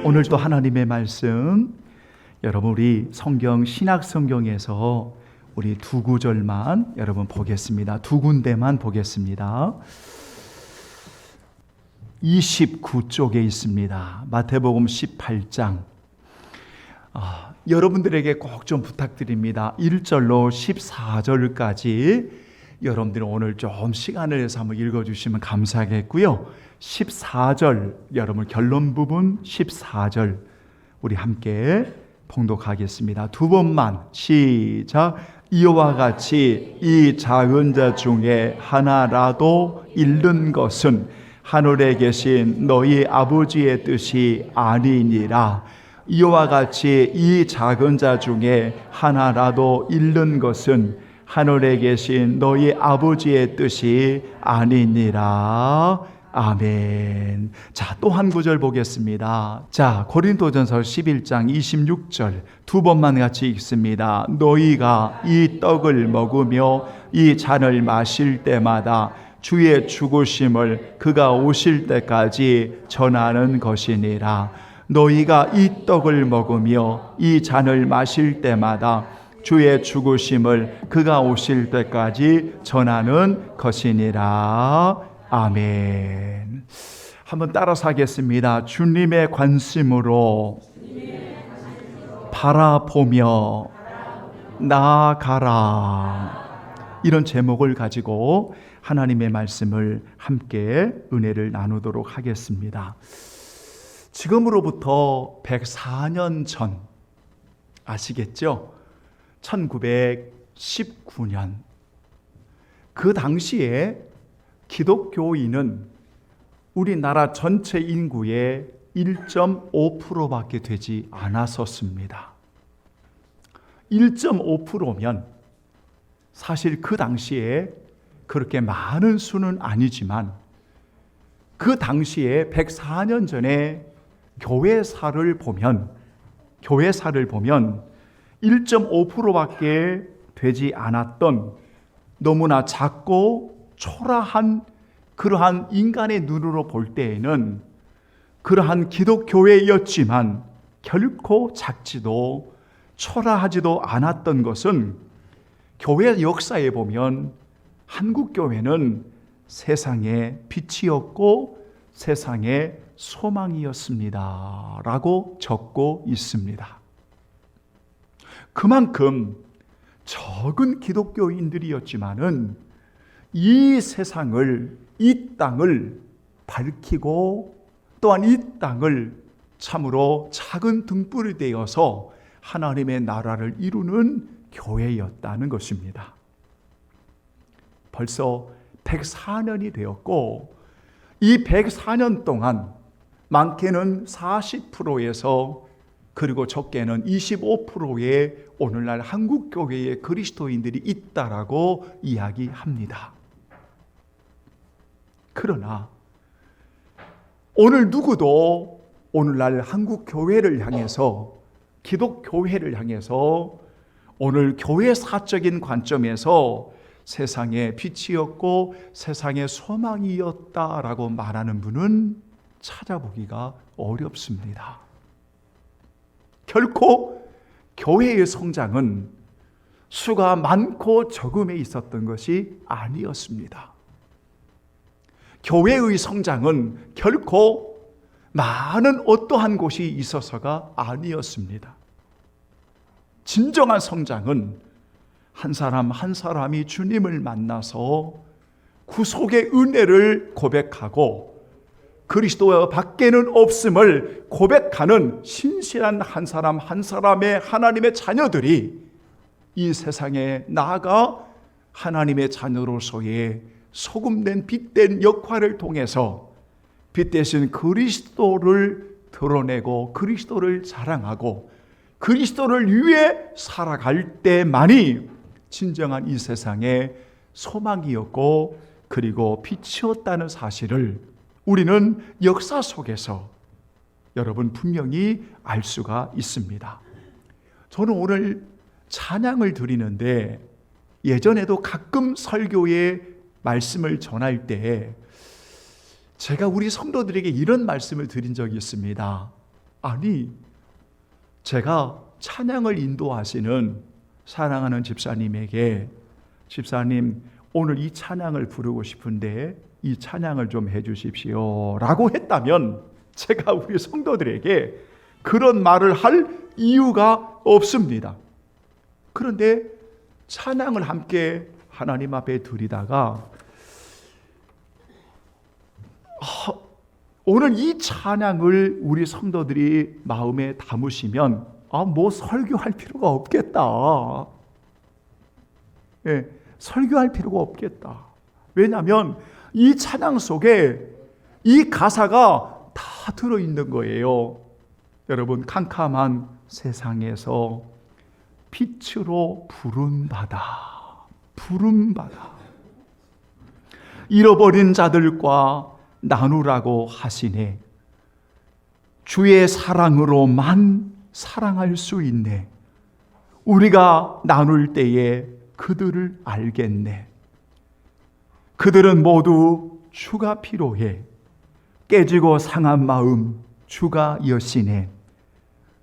오늘도 하나님의 말씀, 여러분 우리 성경 신약 성경에서 우리 두 구절만 여러분 보겠습니다. 두 군데만 보겠습니다. 29쪽에 있습니다. 마태복음 18장. 여러분들에게 꼭 좀 부탁드립니다. 1절로 14절까지 여러분들이 오늘 좀 시간을 내서 한번 읽어주시면 감사하겠고요. 14절, 여러분 결론 부분 14절 우리 함께 봉독하겠습니다. 두 번만 시작. 이와 같이 이 작은 자 중에 하나라도 잃는 것은 하늘에 계신 너희 아버지의 뜻이 아니니라. 이와 같이 이 작은 자 중에 하나라도 잃는 것은 하늘에 계신 너희 아버지의 뜻이 아니니라. 아멘. 자, 또 한 구절 보겠습니다. 자, 고린도전서 11장 26절 두 번만 같이 읽습니다. 너희가 이 떡을 먹으며 이 잔을 마실 때마다 주의 죽으심을 그가 오실 때까지 전하는 것이니라. 너희가 이 떡을 먹으며 이 잔을 마실 때마다 주의 죽으심을 그가 오실 때까지 전하는 것이니라. 아멘. 한번 따라서 하겠습니다. 주님의 관심으로 바라보며 나아가라. 이런 제목을 가지고 하나님의 말씀을 함께 은혜를 나누도록 하겠습니다. 지금으로부터 104년 전 아시겠죠? 1919년 그 당시에 기독교인은 우리나라 전체 인구의 1.5%밖에 되지 않았었습니다. 1.5%면 사실 그 당시에 그렇게 많은 수는 아니지만 그 당시에 104년 전에 교회사를 보면 1.5%밖에 되지 않았던 너무나 작고 초라한 그러한 인간의 눈으로 볼 때에는 그러한 기독교회였지만 결코 작지도 초라하지도 않았던 것은 교회 역사에 보면 한국교회는 세상의 빛이었고 세상의 소망이었습니다 라고 적고 있습니다. 그만큼 적은 기독교인들이었지만은 이 세상을, 이 땅을 밝히고 또한 이 땅을 참으로 작은 등불이 되어서 하나님의 나라를 이루는 교회였다는 것입니다. 벌써 104년이 되었고 이 104년 동안 많게는 40%에서 그리고 적게는 25%의 오늘날 한국교회의 그리스도인들이 있다라고 이야기합니다. 그러나 오늘 누구도 오늘날 한국교회를 향해서 기독교회를 향해서 오늘 교회사적인 관점에서 세상의 빛이었고 세상의 소망이었다라고 말하는 분은 찾아보기가 어렵습니다. 결코 교회의 성장은 수가 많고 적음에 있었던 것이 아니었습니다. 교회의 성장은 결코 많은 어떠한 곳이 있어서가 아니었습니다. 진정한 성장은 한 사람 한 사람이 주님을 만나서 구속의 은혜를 고백하고 그리스도 밖에는 없음을 고백하는 신실한 한 사람 한 사람의 하나님의 자녀들이 이 세상에 나아가 하나님의 자녀로서의 소금된 빛된 역할을 통해서 빛 대신 그리스도를 드러내고 그리스도를 자랑하고 그리스도를 위해 살아갈 때만이 진정한 이 세상의 소망이었고 그리고 빛이었다는 사실을 우리는 역사 속에서 여러분 분명히 알 수가 있습니다. 저는 오늘 찬양을 드리는데 예전에도 가끔 설교에 말씀을 전할 때 제가 우리 성도들에게 이런 말씀을 드린 적이 있습니다. 아니, 제가 찬양을 인도하시는 사랑하는 집사님에게 집사님, 오늘 이 찬양을 부르고 싶은데 이 찬양을 좀 해주십시오 라고 했다면 제가 우리 성도들에게 그런 말을 할 이유가 없습니다. 그런데 찬양을 함께 하나님 앞에 드리다가 오늘 이 찬양을 우리 성도들이 마음에 담으시면 뭐 설교할 필요가 없겠다. 예, 설교할 필요가 없겠다. 왜냐하면 이 찬양 속에 이 가사가 다 들어있는 거예요. 여러분, 캄캄한 세상에서 빛으로 부른 바다, 부른 바다. 잃어버린 자들과 나누라고 하시네. 주의 사랑으로만 사랑할 수 있네. 우리가 나눌 때에 그들을 알겠네. 그들은 모두 주가 필요해. 깨지고 상한 마음 주가 여시네.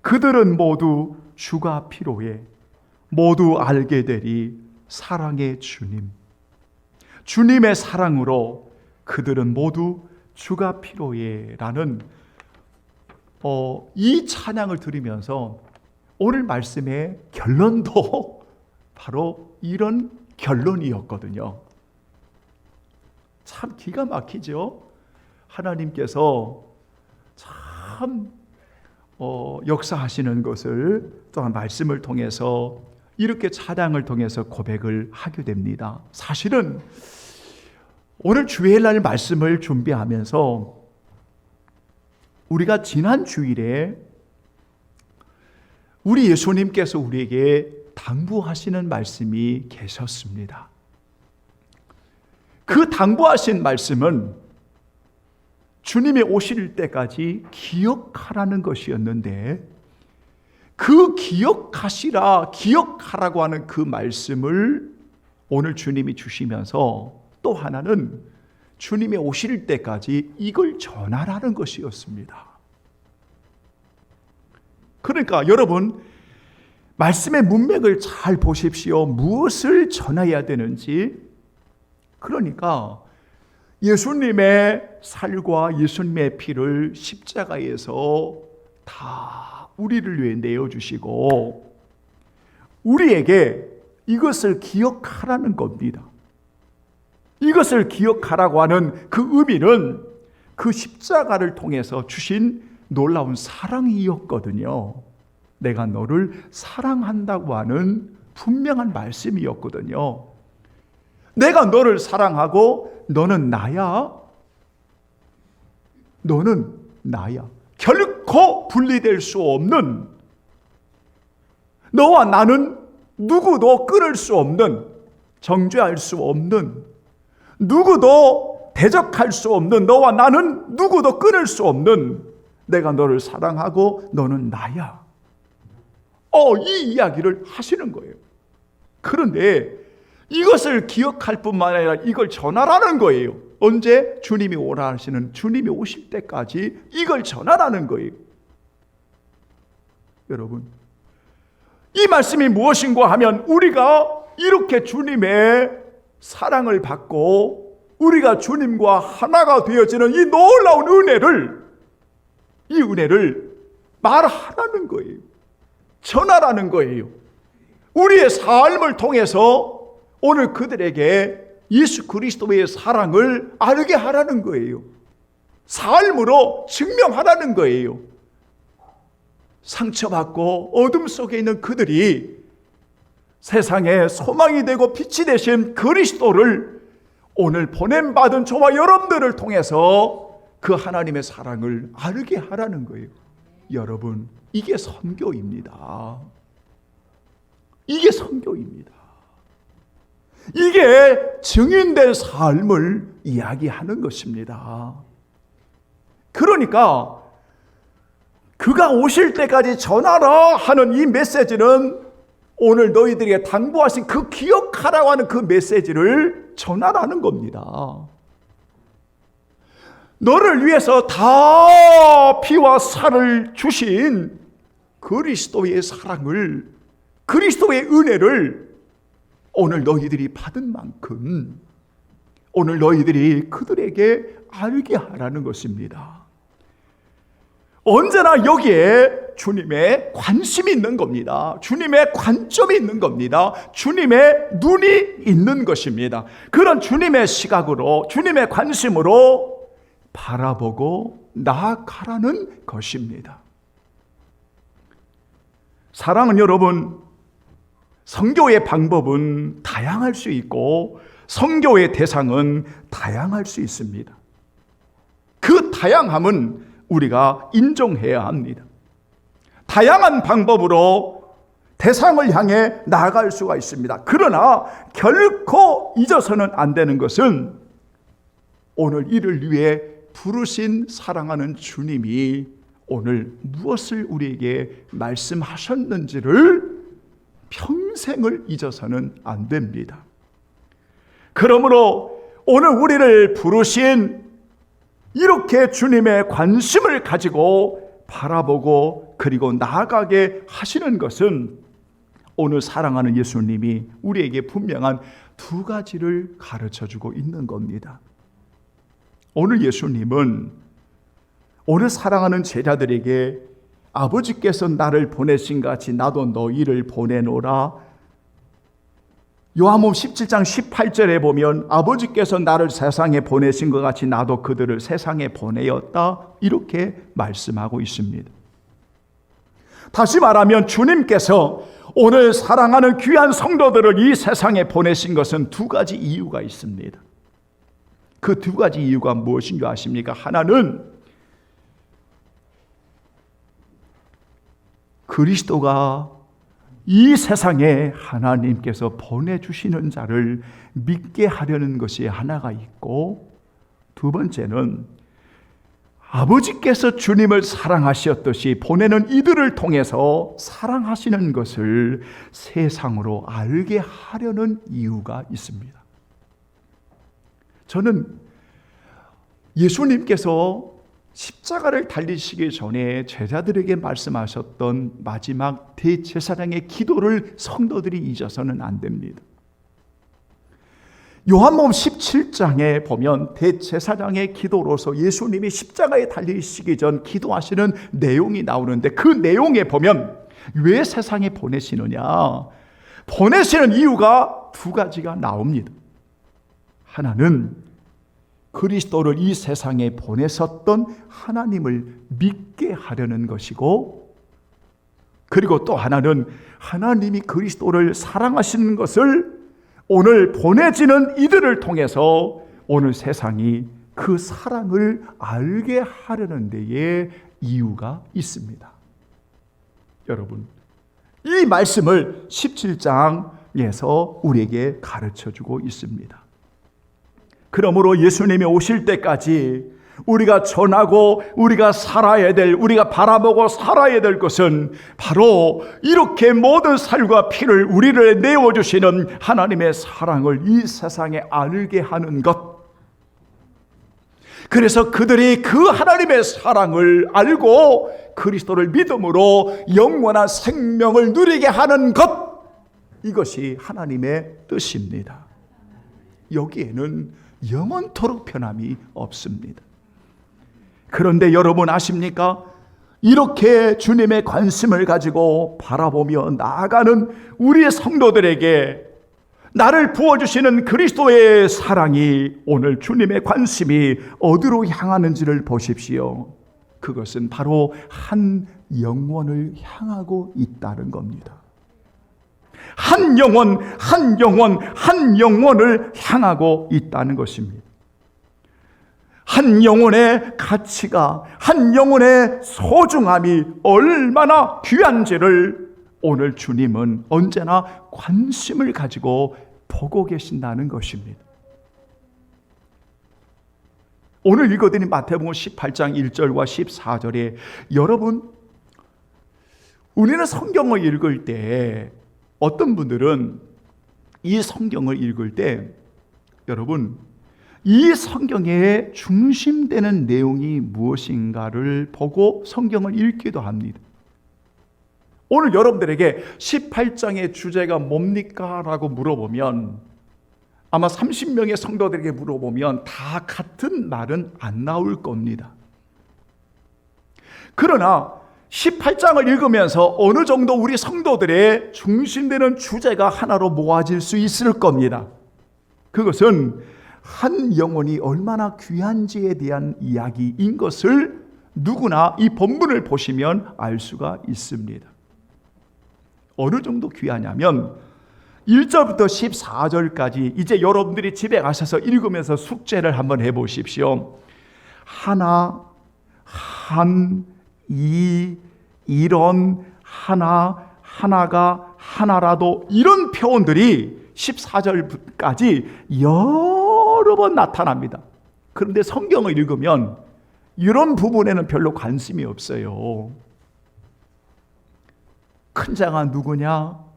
그들은 모두 주가 필요해. 모두 알게 되리 사랑의 주님. 주님의 사랑으로 그들은 모두 주가 필요해 라는 이 찬양을 들으면서 오늘 말씀의 결론도 바로 이런 결론이었거든요. 참 기가 막히죠. 하나님께서 참 역사하시는 것을 또한 말씀을 통해서 이렇게 찬양을 통해서 고백을 하게 됩니다. 사실은 오늘 주일날 말씀을 준비하면서 우리가 지난 주일에 우리 예수님께서 우리에게 당부하시는 말씀이 계셨습니다. 그 당부하신 말씀은 주님이 오실 때까지 기억하라는 것이었는데 그 기억하라고 하는 그 말씀을 오늘 주님이 주시면서 또 하나는 주님이 오실 때까지 이걸 전하라는 것이었습니다. 그러니까 여러분, 말씀의 문맥을 잘 보십시오. 무엇을 전해야 되는지. 그러니까 예수님의 살과 예수님의 피를 십자가에서 다 우리를 위해 내어주시고 우리에게 이것을 기억하라는 겁니다. 이것을 기억하라고 하는 그 의미는 그 십자가를 통해서 주신 놀라운 사랑이었거든요. 내가 너를 사랑한다고 하는 분명한 말씀이었거든요. 내가 너를 사랑하고 너는 나야. 너는 나야. 결코 분리될 수 없는, 너와 나는 누구도 끊을 수 없는, 정죄할 수 없는, 누구도 대적할 수 없는, 너와 나는 누구도 끊을 수 없는, 내가 너를 사랑하고 너는 나야. 이 이야기를 하시는 거예요. 그런데 이것을 기억할 뿐만 아니라 이걸 전하라는 거예요. 언제? 주님이 오라 하시는, 주님이 오실 때까지 이걸 전하라는 거예요. 여러분, 이 말씀이 무엇인가 하면 우리가 이렇게 주님의 사랑을 받고 우리가 주님과 하나가 되어지는 이 놀라운 은혜를, 이 은혜를 말하라는 거예요. 전하라는 거예요. 우리의 삶을 통해서 오늘 그들에게 예수 그리스도의 사랑을 알게 하라는 거예요. 삶으로 증명하라는 거예요. 상처받고 어둠 속에 있는 그들이 세상에 소망이 되고 빛이 되신 그리스도를 오늘 보냄받은 저와 여러분들을 통해서 그 하나님의 사랑을 알게 하라는 거예요. 여러분, 이게 선교입니다. 이게 선교입니다. 이게 증인된 삶을 이야기하는 것입니다. 그러니까 그가 오실 때까지 전하라 하는 이 메시지는 오늘 너희들에게 당부하신 그 기억하라고 하는 그 메시지를 전하라는 겁니다. 너를 위해서 다 피와 살을 주신 그리스도의 사랑을, 그리스도의 은혜를 오늘 너희들이 받은 만큼 오늘 너희들이 그들에게 알게 하라는 것입니다. 언제나 여기에 주님의 관심이 있는 겁니다. 주님의 관점이 있는 겁니다. 주님의 눈이 있는 것입니다. 그런 주님의 시각으로, 주님의 관심으로 바라보고 나아가라는 것입니다. 사랑은 여러분, 성교의 방법은 다양할 수 있고 성교의 대상은 다양할 수 있습니다. 그 다양함은 우리가 인정해야 합니다. 다양한 방법으로 대상을 향해 나아갈 수가 있습니다. 그러나 결코 잊어서는 안 되는 것은 오늘 이를 위해 부르신 사랑하는 주님이 오늘 무엇을 우리에게 말씀하셨는지를 평생을 잊어서는 안 됩니다. 그러므로 오늘 우리를 부르신 이렇게 주님의 관심을 가지고 바라보고 그리고 나아가게 하시는 것은 오늘 사랑하는 예수님이 우리에게 분명한 두 가지를 가르쳐주고 있는 겁니다. 오늘 예수님은 오늘 사랑하는 제자들에게 아버지께서 나를 보내신 같이 나도 너희를 보내노라. 요한복음 17장 18절에 보면 아버지께서 나를 세상에 보내신 것 같이 나도 그들을 세상에 보내었다, 이렇게 말씀하고 있습니다. 다시 말하면 주님께서 오늘 사랑하는 귀한 성도들을 이 세상에 보내신 것은 두 가지 이유가 있습니다. 그 두 가지 이유가 무엇인 줄 아십니까? 하나는 그리스도가 이 세상에 하나님께서 보내주시는 자를 믿게 하려는 것이 하나가 있고, 두 번째는 아버지께서 주님을 사랑하셨듯이 보내는 이들을 통해서 사랑하시는 것을 세상으로 알게 하려는 이유가 있습니다. 저는 예수님께서 십자가를 달리시기 전에 제자들에게 말씀하셨던 마지막 대제사장의 기도를 성도들이 잊어서는 안 됩니다. 요한복음 17장에 보면 대제사장의 기도로서 예수님이 십자가에 달리시기 전 기도하시는 내용이 나오는데, 그 내용에 보면 왜 세상에 보내시느냐, 보내시는 이유가 두 가지가 나옵니다. 하나는 그리스도를 이 세상에 보내셨던 하나님을 믿게 하려는 것이고, 그리고 또 하나는 하나님이 그리스도를 사랑하시는 것을 오늘 보내지는 이들을 통해서 오늘 세상이 그 사랑을 알게 하려는 데에 이유가 있습니다. 여러분, 이 말씀을 17장에서 우리에게 가르쳐주고 있습니다. 그러므로 예수님이 오실 때까지 우리가 전하고 우리가 살아야 될, 우리가 바라보고 살아야 될 것은 바로 이렇게 모든 살과 피를 우리를 내어주시는 하나님의 사랑을 이 세상에 알게 하는 것. 그래서 그들이 그 하나님의 사랑을 알고 그리스도를 믿음으로 영원한 생명을 누리게 하는 것, 이것이 하나님의 뜻입니다. 여기에는 영원토록 변함이 없습니다. 그런데 여러분 아십니까? 이렇게 주님의 관심을 가지고 바라보며 나아가는 우리의 성도들에게 나를 부어주시는 그리스도의 사랑이, 오늘 주님의 관심이 어디로 향하는지를 보십시오. 그것은 바로 한 영혼을 향하고 있다는 겁니다. 한 영혼, 한 영혼, 한 영혼을 향하고 있다는 것입니다. 한 영혼의 가치가, 한 영혼의 소중함이 얼마나 귀한지를 오늘 주님은 언제나 관심을 가지고 보고 계신다는 것입니다. 오늘 읽어드린 마태복음 18장 1절과 14절에 여러분, 우리는 성경을 읽을 때, 어떤 분들은 이 성경을 읽을 때 여러분 이 성경의 중심되는 내용이 무엇인가를 보고 성경을 읽기도 합니다. 오늘 여러분들에게 18장의 주제가 뭡니까? 라고 물어보면 아마 30명의 성도들에게 물어보면 다 같은 말은 안 나올 겁니다. 그러나 18장을 읽으면서 어느 정도 우리 성도들의 중심되는 주제가 하나로 모아질 수 있을 겁니다. 그것은 한 영혼이 얼마나 귀한지에 대한 이야기인 것을 누구나 이 본문을 보시면 알 수가 있습니다. 어느 정도 귀하냐면 1절부터 14절까지 이제 여러분들이 집에 가셔서 읽으면서 숙제를 한번 해보십시오. 하나, 한, 이런, 하나가 하나라도 이런 표현들이 14절까지 여러 번 나타납니다. 그런데 성경을 읽으면 이런 부분에는 별로 관심이 없어요. 큰 자가 누구냐?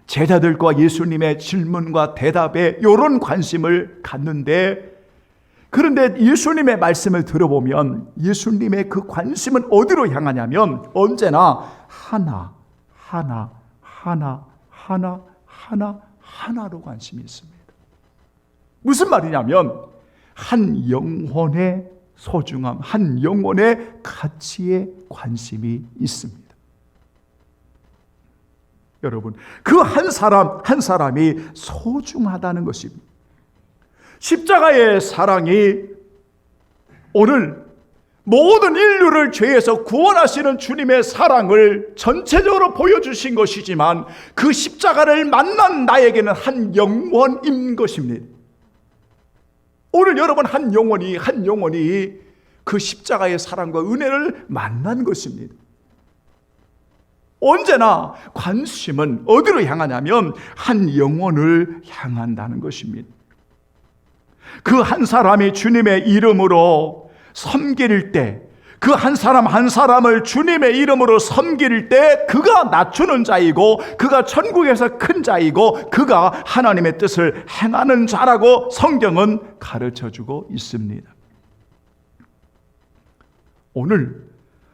제자들과 예수님의 질문과 대답에 이런 관심을 갖는데, 그런데 예수님의 말씀을 들어보면 예수님의 그 관심은 어디로 향하냐면 언제나 하나로 관심이 있습니다. 무슨 말이냐면 한 영혼의 소중함, 한 영혼의 가치에 관심이 있습니다. 여러분, 그 한 사람 한 사람이 소중하다는 것입니다. 십자가의 사랑이 오늘 모든 인류를 죄에서 구원하시는 주님의 사랑을 전체적으로 보여주신 것이지만 그 십자가를 만난 나에게는 한 영혼인 것입니다. 오늘 여러분 한 영혼이 그 십자가의 사랑과 은혜를 만난 것입니다. 언제나 관심은 어디로 향하냐면 한 영혼을 향한다는 것입니다. 그 한 사람이 주님의 이름으로 섬길 때, 그 한 사람 한 사람을 주님의 이름으로 섬길 때 그가 낮추는 자이고 그가 천국에서 큰 자이고 그가 하나님의 뜻을 행하는 자라고 성경은 가르쳐주고 있습니다. 오늘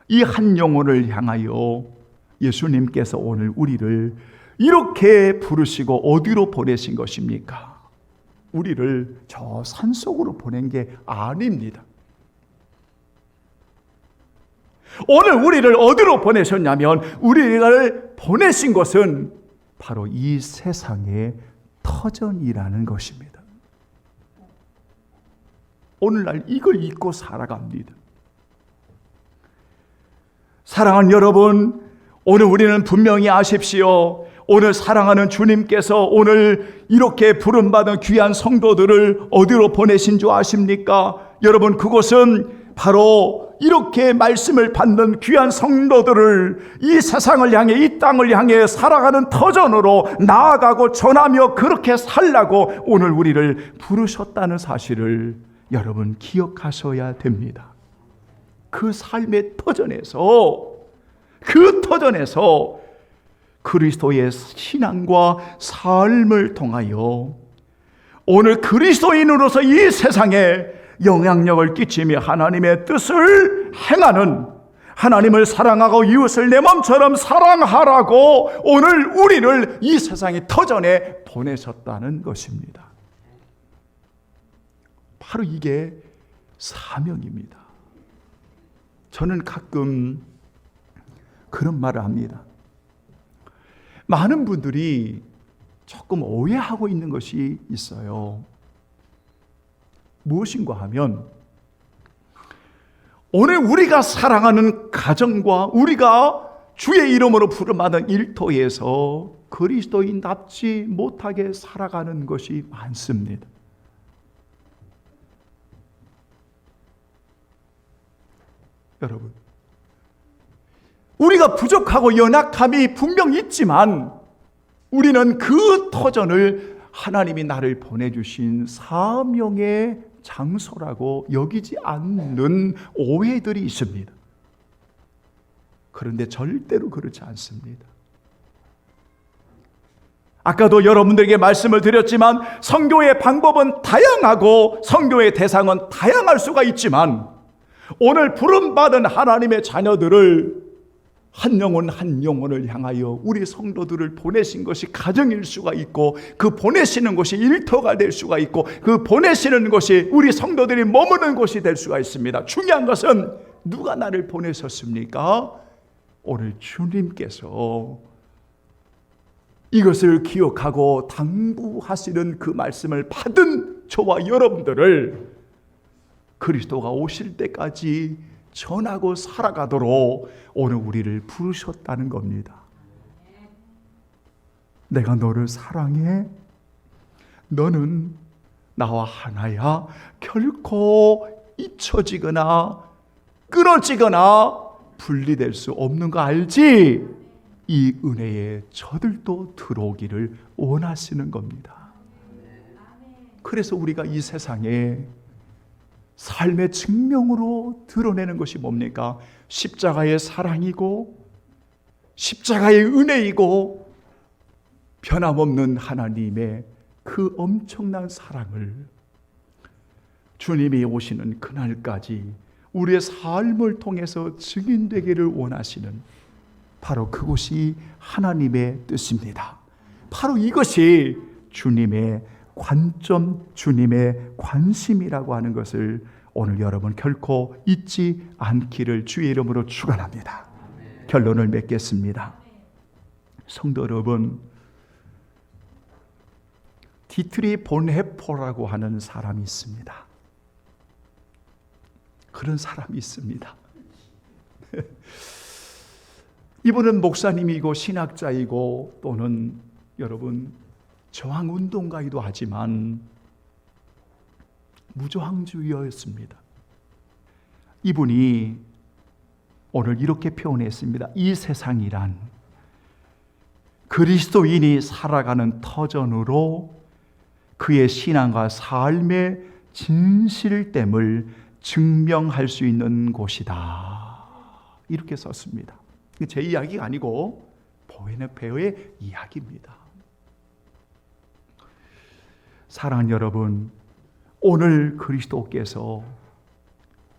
이 한 영혼을 향하여 예수님께서 오늘 우리를 이렇게 부르시고 어디로 보내신 것입니까? 우리를 저 산속으로 보낸 게 아닙니다. 오늘 우리를 어디로 보내셨냐면 우리를 보내신 것은 바로 이 세상의 터전이라는 것입니다. 오늘날 이걸 잊고 살아갑니다. 사랑하는 여러분, 오늘 우리는 분명히 아십시오. 오늘 사랑하는 주님께서 오늘 이렇게 부름받은 귀한 성도들을 어디로 보내신 줄 아십니까? 여러분, 그것은 바로 이렇게 말씀을 받는 귀한 성도들을 이 세상을 향해, 이 땅을 향해 살아가는 터전으로 나아가고 전하며 그렇게 살라고 오늘 우리를 부르셨다는 사실을 여러분 기억하셔야 됩니다. 그 삶의 터전에서, 그 터전에서 그리스도의 신앙과 삶을 통하여 오늘 그리스도인으로서 이 세상에 영향력을 끼치며 하나님의 뜻을 행하는, 하나님을 사랑하고 이웃을 내 몸처럼 사랑하라고 오늘 우리를 이 세상의 터전에 보내셨다는 것입니다. 바로 이게 사명입니다. 저는 가끔 그런 말을 합니다. 많은 분들이 조금 오해하고 있는 것이 있어요. 무엇인가 하면 오늘 우리가 사랑하는 가정과 우리가 주의 이름으로 부름받은 일터에서 그리스도인답지 못하게 살아가는 것이 많습니다. 여러분, 우리가 부족하고 연약함이 분명 있지만 우리는 그 터전을 하나님이 나를 보내주신 사명의 장소라고 여기지 않는 오해들이 있습니다. 그런데 절대로 그렇지 않습니다. 아까도 여러분들에게 말씀을 드렸지만 선교의 방법은 다양하고 선교의 대상은 다양할 수가 있지만 오늘 부름받은 하나님의 자녀들을 한 영혼 한 영혼을 향하여 우리 성도들을 보내신 것이 가정일 수가 있고 그 보내시는 곳이 일터가 될 수가 있고 그 보내시는 곳이 우리 성도들이 머무는 곳이 될 수가 있습니다. 중요한 것은 누가 나를 보내셨습니까? 오늘 주님께서 이것을 기억하고 당부하시는 그 말씀을 받은 저와 여러분들을 그리스도가 오실 때까지 전하고 살아가도록 오늘 우리를 부르셨다는 겁니다. 내가 너를 사랑해. 너는 나와 하나야. 결코 잊혀지거나 끊어지거나 분리될 수 없는 거 알지? 이 은혜에 저들도 들어오기를 원하시는 겁니다. 그래서 우리가 이 세상에 삶의 증명으로 드러내는 것이 뭡니까? 십자가의 사랑이고 십자가의 은혜이고 변함없는 하나님의 그 엄청난 사랑을 주님이 오시는 그날까지 우리의 삶을 통해서 증인되기를 원하시는 바로 그것이 하나님의 뜻입니다. 바로 이것이 주님의 관점, 주님의 관심이라고 하는 것을 오늘 여러분 결코 잊지 않기를 주의 이름으로 축원합니다. 결론을 맺겠습니다. 성도 여러분, 디트리 본헤퍼라고 하는 사람이 있습니다. 그런 사람이 있습니다. 이분은 목사님이고 신학자이고 또는 여러분 저항운동가이기도 하지만 무저항주의였습니다. 이분이 오늘 이렇게 표현했습니다. 이 세상이란 그리스도인이 살아가는 터전으로 그의 신앙과 삶의 진실됨을 증명할 수 있는 곳이다. 이렇게 썼습니다. 제 이야기가 아니고 보헤네페어의 이야기입니다. 사랑하는 여러분, 오늘 그리스도께서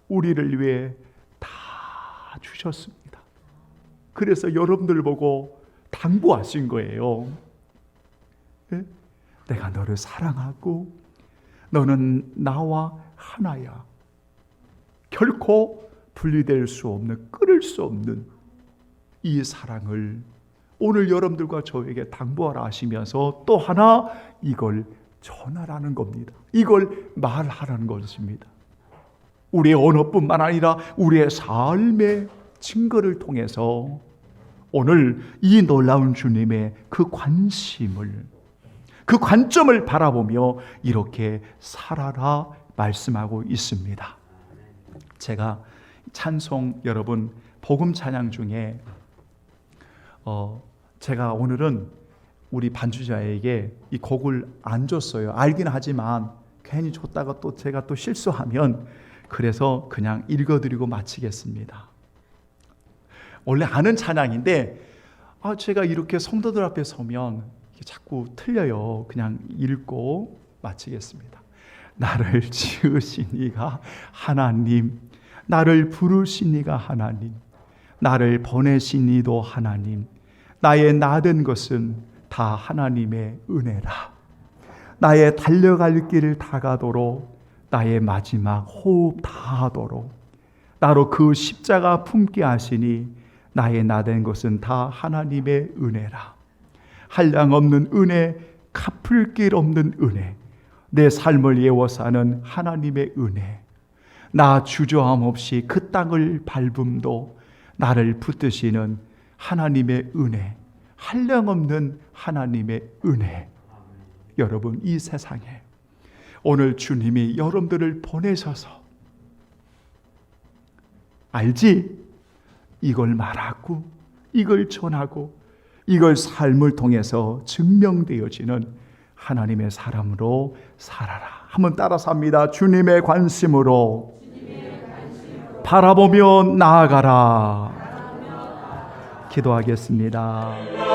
우리를 위해 다 주셨습니다. 그래서 여러분들 보고 당부하신 거예요. 내가 너를 사랑하고 너는 나와 하나야. 결코 분리될 수 없는, 끊을 수 없는 이 사랑을 오늘 여러분들과 저에게 당부하라 하시면서 또 하나 이걸 전하라는 겁니다. 이걸 말하라는 것입니다. 우리의 언어뿐만 아니라 우리의 삶의 증거를 통해서 오늘 이 놀라운 주님의 그 관심을, 그 관점을 바라보며 이렇게 살아라 말씀하고 있습니다. 제가 찬송 여러분 복음 찬양 중에 제가 오늘은 우리 반주자에게 이 곡을 안 줬어요. 알긴 하지만 괜히 줬다가 또 제가 또 실수하면 그래서 그냥 읽어드리고 마치겠습니다. 원래 아는 찬양인데 제가 이렇게 성도들 앞에 서면 자꾸 틀려요. 그냥 읽고 마치겠습니다. 나를 지으신 이가 하나님, 나를 부르신 이가 하나님, 나를 보내신 이도 하나님, 나의 나된 것은 다 하나님의 은혜라. 나의 달려갈 길을 다가도록 나의 마지막 호흡 다하도록 나로 그 십자가 품게 하시니 나의 나된 것은 다 하나님의 은혜라. 한량없는 은혜, 갚을 길 없는 은혜, 내 삶을 예워 사는 하나님의 은혜, 나 주저함 없이 그 땅을 밟음도 나를 붙드시는 하나님의 은혜, 한량없는 하나님의 은혜. 여러분, 이 세상에 오늘 주님이 여러분들을 보내셔서 알지? 이걸 말하고 이걸 전하고 이걸 삶을 통해서 증명되어지는 하나님의 사람으로 살아라. 한번 따라서 합니다. 주님의 관심으로 바라보며 나아가라. 기도하겠습니다.